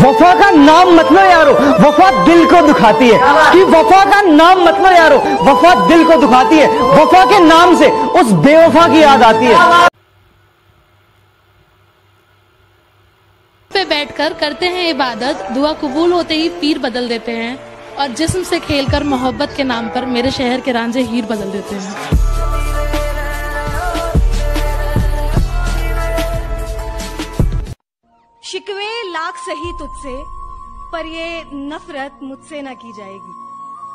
वफा का नाम मत लो यारो, वफा दिल को दुखाती है। कि वफा का नाम मत लो यारो, वफा दिल को दुखाती है। वफा के नाम से उस बेवफा की याद आती है। पे बैठकर करते हैं इबादत, दुआ कबूल होते ही पीर बदल देते हैं, और जिस्म से खेलकर मोहब्बत के नाम पर मेरे शहर के रांझे हीर बदल देते हैं। शिकवे लाख सही तुझसे, पर ये नफरत मुझसे न की जाएगी।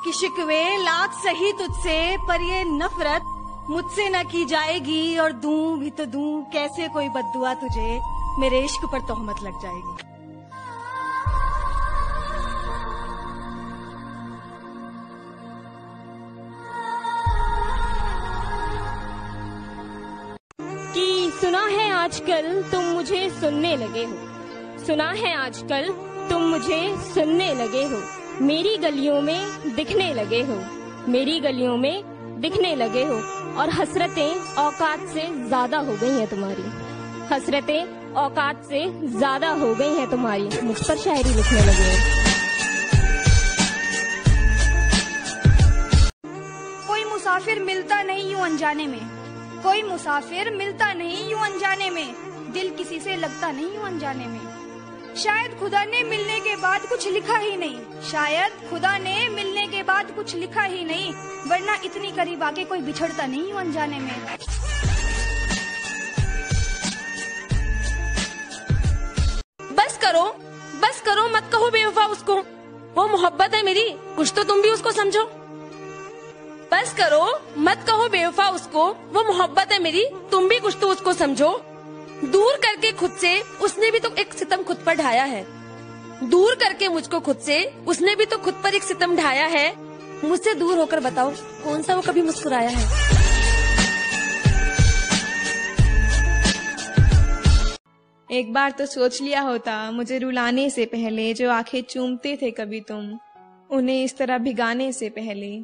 कि शिकवे लाख सही तुझसे, पर ये नफरत मुझसे न की जाएगी। और दूं भी तो दूं कैसे कोई बद्दुआ तुझे, मेरे इश्क पर तोहमत लग जाएगी। कि सुना है आजकल तुम मुझे सुनने लगे हो, सुना है आजकल तुम मुझे सुनने लगे हो। मेरी गलियों में दिखने लगे हो, मेरी गलियों में दिखने लगे हो। और हसरतें औकात से ज्यादा हो गई हैं तुम्हारी, हसरतें औकात से ज्यादा हो गई हैं तुम्हारी। मुझ पर शायरी लिखने लगे हो। कोई मुसाफिर मिलता नहीं यूं अनजाने में, कोई मुसाफिर मिलता नहीं यूं अनजाने में। दिल किसी से लगता नहीं यूं अनजाने में। शायद खुदा ने मिलने के बाद कुछ लिखा ही नहीं, शायद खुदा ने मिलने के बाद कुछ लिखा ही नहीं। वरना इतनी करीब आके कोई बिछड़ता नहीं यूं अनजाने में। बस करो, मत कहो बेवफा उसको, वो मोहब्बत है मेरी, कुछ तो तुम भी उसको समझो। बस करो, मत कहो बेवफा उसको, वो मोहब्बत है मेरी, तुम भी कुछ तो उसको समझो। दूर करके खुद से उसने भी तो एक सितम खुद पर ढाया है, दूर करके मुझको खुद से उसने भी तो खुद पर एक सितम ढाया है। मुझसे दूर होकर बताओ कौन सा वो कभी मुस्कुराया है। एक बार तो सोच लिया होता मुझे रुलाने से पहले, जो आंखें चूमते थे कभी तुम उन्हें इस तरह भिगाने से पहले।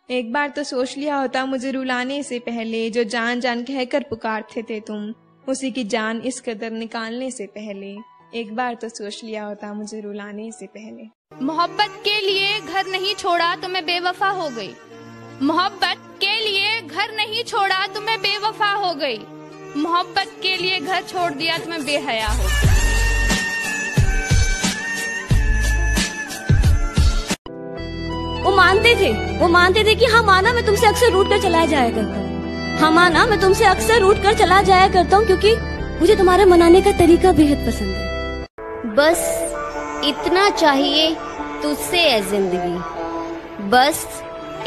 एक बार तो सोच लिया होता मुझे रुलाने से पहले, जो जान जान कहकर पुकारते थे तुम उसी की जान इस कदर निकालने से पहले। एक बार तो सोच लिया होता मुझे रुलाने से पहले। मोहब्बत के लिए घर नहीं छोड़ा तो मैं बेवफा हो गई, मोहब्बत के लिए घर नहीं छोड़ा तो मैं बेवफा हो गई। मोहब्बत के लिए घर छोड़ दिया तो मैं बेहया हो। वो मानते थे कि हम आना मैं तुमसे अक्सर रूठ कर चला जाया करता हूँ, हम आना मैं तुमसे अक्सर रूठ कर चला जाया करता हूँ, क्योंकि मुझे तुम्हारे मनाने का तरीका बेहद पसंद है। बस इतना चाहिए तुझसे है जिंदगी, बस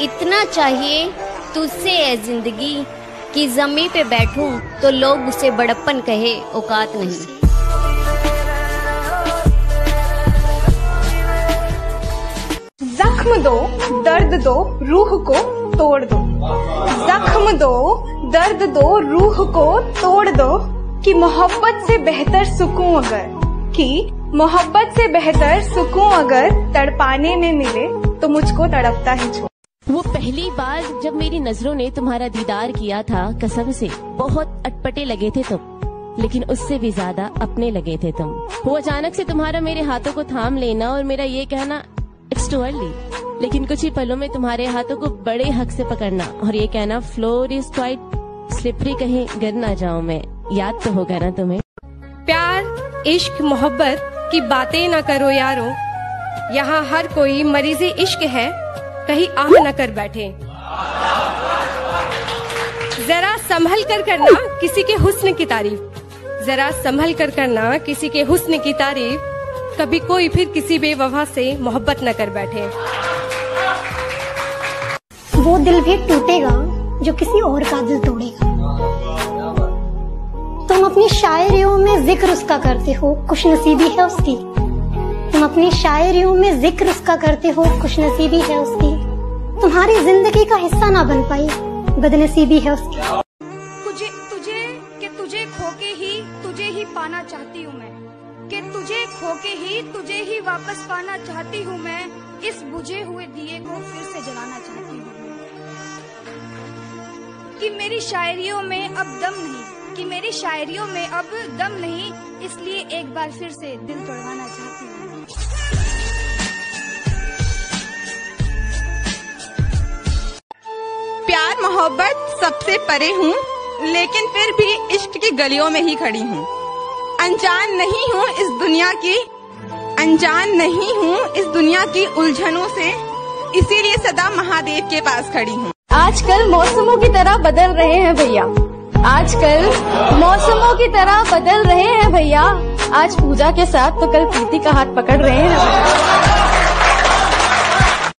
इतना चाहिए तुझसे है जिंदगी, कि जमी पे बैठूं तो लोग उसे बड़प्पन कहे, औकात नहीं। जख्म दो, दर्द दो, रूह को तोड़ दो। जख्म दो, दर्द दो, रूह को तोड़ दो। कि मोहब्बत से बेहतर सुकून अगर, कि मोहब्बत से बेहतर सुकून अगर तड़पाने में मिले तो मुझको तड़पता ही छोड़। वो पहली बार जब मेरी नजरों ने तुम्हारा दीदार किया था, कसम से बहुत अटपटे लगे थे तुम, लेकिन उससे भी ज्यादा अपने लगे थे तुम। वो अचानक से तुम्हारा मेरे हाथों को थाम लेना और मेरा ये कहना इट्स टू अर्ली, लेकिन कुछ ही पलों में तुम्हारे हाथों को बड़े हक से पकड़ना और ये कहना फ्लोर इज क्वाइट स्लिपरी, कहीं गिर ना जाऊं मैं। याद तो होगा ना तुम्हें। प्यार इश्क मोहब्बत की बातें न करो यारो, यहाँ हर कोई मरीज़े इश्क है, कहीं आह न कर बैठे। जरा संभल कर करना किसी के हुस्न की तारीफ, जरा संभल कर करना किसी के हुस्न की तारीफ, कभी कोई फिर किसी बेवफा से मोहब्बत न कर बैठे। वो दिल भी टूटेगा जो किसी और का दिल तोड़ेगा। तुम अपनी शायरियों में जिक्र उसका करते हो, खुशनसीबी है उसकी। तुम अपनी शायरियों में जिक्र उसका करते हो, खुशनसीबी है उसकी। तुम्हारी जिंदगी का हिस्सा ना बन पाई, बदनसीबी है उसकी। तुझे तुझे ही पाना चाहती हूँ मैं, कि तुझे ही वापस पाना चाहती हूँ मैं। इस बुझे हुए दिए को फिर से जलाना चाहती हूँ मैं। कि मेरी शायरियों में अब दम नहीं, कि मेरी शायरियों में अब दम नहीं, इसलिए एक बार फिर से दिल तोड़वाना चाहती हूँ। मोहब्बत सबसे परे हूँ, लेकिन फिर भी इश्क की गलियों में ही खड़ी हूँ। अनजान नहीं हूँ इस दुनिया की उलझनों से, इसीलिए सदा महादेव के पास खड़ी हूँ। आजकल मौसमों की तरह बदल रहे हैं भैया, आजकल मौसमों की तरह बदल रहे हैं भैया। आज पूजा के साथ तो कल प्रीति का हाथ पकड़ रहे हैं।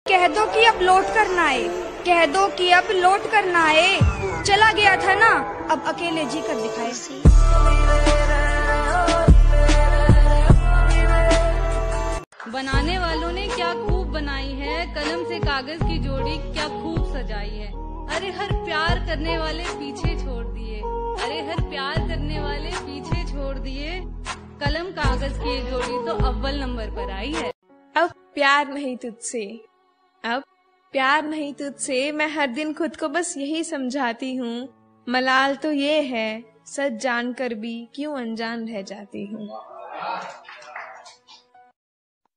कह दो कि अब लौट कर ना आए, कह दो कि अब लौट कर ना आए। चला गया था ना, अब अकेले जी कर दिखाए। बनाने वालों ने क्या खूब बनाई है, कलम से कागज की जोड़ी क्या खूब सजाई है। अरे हर प्यार करने वाले पीछे छोड़ दिए, अरे हर प्यार करने वाले पीछे छोड़ दिए। कलम कागज की जोड़ी तो अव्वल नंबर पर आई है। अब प्यार नहीं तुझसे, अब प्यार नहीं तुझसे, मैं हर दिन खुद को बस यही समझाती हूँ। मलाल तो ये है, सच जानकर भी क्यों अनजान रह जाती हूँ।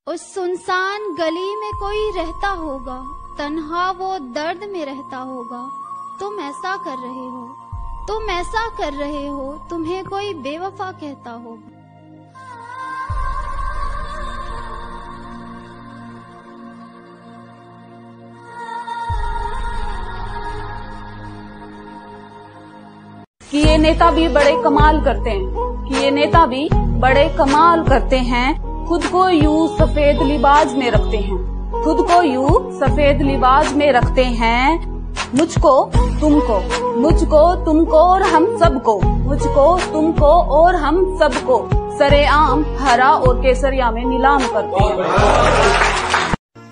उस सुनसान गली में कोई रहता होगा, तन्हा वो दर्द में रहता होगा। तुम ऐसा कर रहे हो, तुम ऐसा कर रहे हो, तुम्हें कोई बेवफा कहता होगा। कि ये नेता भी बड़े कमाल करते हैं, कि ये नेता भी बड़े कमाल करते हैं। खुद को यूं सफेद लिबास में रखते हैं, खुद को यूं सफेद लिबास में रखते हैं। मुझको तुमको, मुझको तुमको और हम सबको, मुझको तुमको और हम सबको सरेआम हरा और केसरिया में नीलाम करते हैं।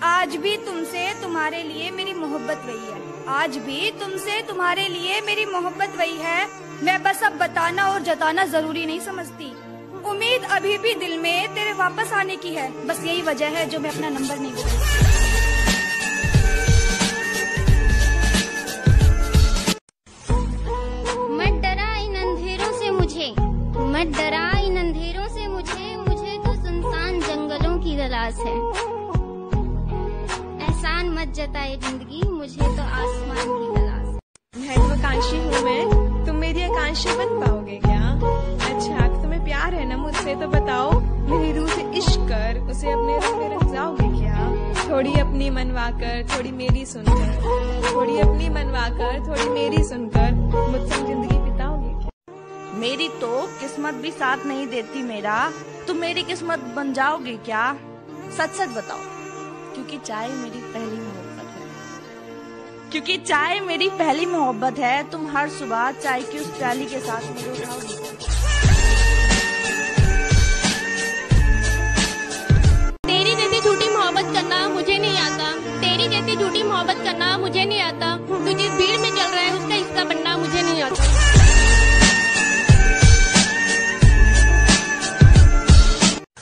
आज भी तुमसे तुम्हारे लिए मेरी मोहब्बत वही है, आज भी तुमसे तुम्हारे लिए मेरी मोहब्बत वही है। मैं बस अब बताना और जताना जरूरी नहीं समझती। उम्मीद अभी भी दिल में तेरे वापस आने की है, बस यही वजह है जो मैं अपना नंबर नहीं बताती। मत डरा इन अंधेरों से मुझे, मत डरा इन अंधेरों से मुझे, मुझे तो सुनसान जंगलों की तलाश है। एहसान मत जताए जिंदगी, मुझे तो आसमान की तलाश है। महत्वाकांक्षी हूँ मैं, तुम मेरी आकांक्षा बन पाओगे क्या? अच्छा तो तुम्हें प्यार है ना मुझसे, तो बताओ मेरी रूह से इश्क कर उसे अपने रूह में रख जाओगे क्या? थोड़ी अपनी मनवा कर थोड़ी मेरी सुनकर, थोड़ी अपनी मनवा कर थोड़ी मेरी सुनकर, मुझसे जिंदगी बिताओगे क्या? मेरी तो किस्मत भी साथ नहीं देती मेरा, तुम मेरी किस्मत बन जाओगे क्या? सच सच बताओ, क्योंकि चाय मेरी पहली मोहब्बत है, क्योंकि चाय मेरी पहली मोहब्बत है। तुम हर सुबह चाय की उस प्याली के साथ मुझे उठाओगे। तेरी जैसी झूठी मोहब्बत करना मुझे नहीं आता, तेरी जैसी झूठी मोहब्बत करना मुझे नहीं आता। तू जिस भीड़ में चल रहा है उसका हिस्सा बनना मुझे नहीं आता।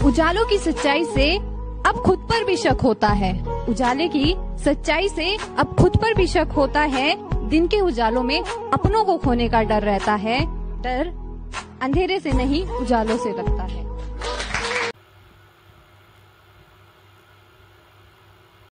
उजालों की सच्चाई से अब खुद पर भी शक होता है, उजाले की सच्चाई से अब खुद पर भी शक होता है। दिन के उजालों में अपनों को खोने का डर रहता है, डर अंधेरे से नहीं उजालों से लगता है।